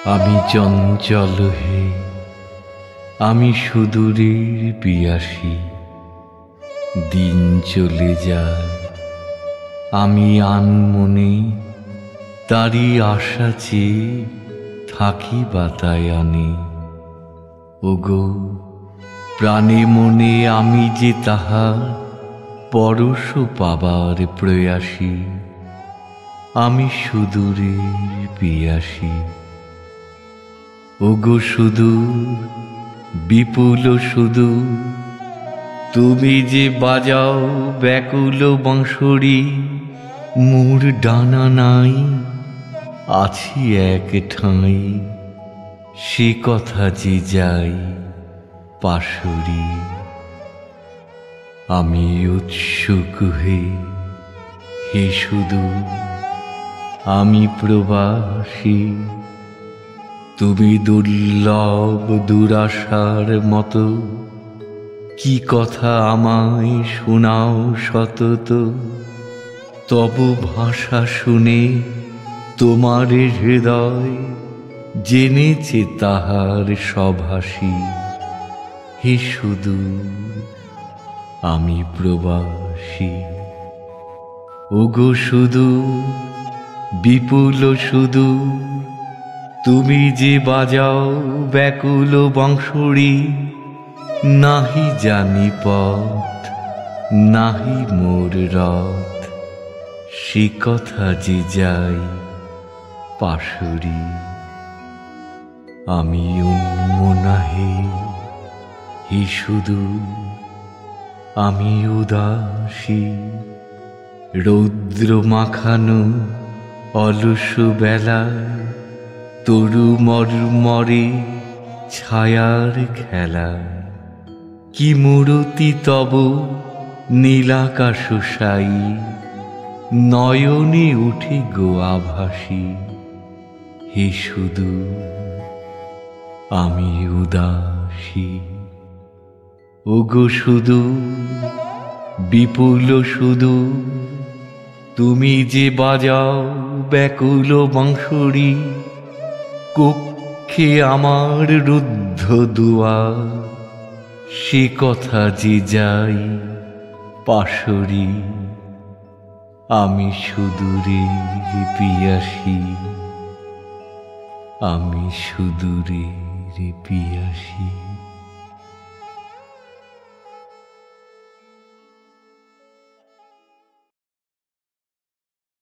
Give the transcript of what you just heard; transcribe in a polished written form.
আমি চঞ্চল হে, আমি সুদূরের পিয়াসী। দিন চলে যায়, আমি আনমনে তারই আশা চেয়ে থাকি বাতায়নে। ওগো প্রাণে মনে আমি যে তাহার পরশ পাবার প্রয়াসী। আমি সুদূরের পিয়াসী। ওগো সুদূর বিপুল সুদূর, তুমি যে বাজাও ব্যাকুল বাঁশরি। মোর ডানা নাই, আছি এক ঠাঁই, সে কথা যে যাই পাশরি। আমি উৎসুক হে, হে সুদূর, আমি প্রবাসী। তুমি দুর্লভ দুরাশার মতো কি কথা আমায় শোনাও সতত। তব ভাষা শুনে তোমার হৃদয় জেনেছে তাহার সভাসী। হে সুদূর, আমি প্রবাসী। ওগো সুদূর বিপুল সুদূর, তুমি যে বাজাও ব্যাকুল বাঁশরি। নাহি জানি পথ, নাহি মোর রথ, সে কথা যে যাই পাশরি। আমি উন্মনা হে, হে সুদূর, আমি উদাসী। রৌদ্র মাখানো অলস বেলায় তরু মর্মরে ছায়ার খেলায়। কি মূরতি তব নীলাকাশ সাই, নয়নে উঠে গো আভাসী। হে সুদূর, আমি উদাসী। ওগো সুদূর বিপুল সুদূর, তুমি যে বাজাও ব্যাকুল বাঁশরি। কক্ষে আমার রুদ্ধ দুয়ার, সে কথা যে যাই পাশরি। আমি সুদূরের পিয়াসী, আমি সুদূরের পিয়াসী।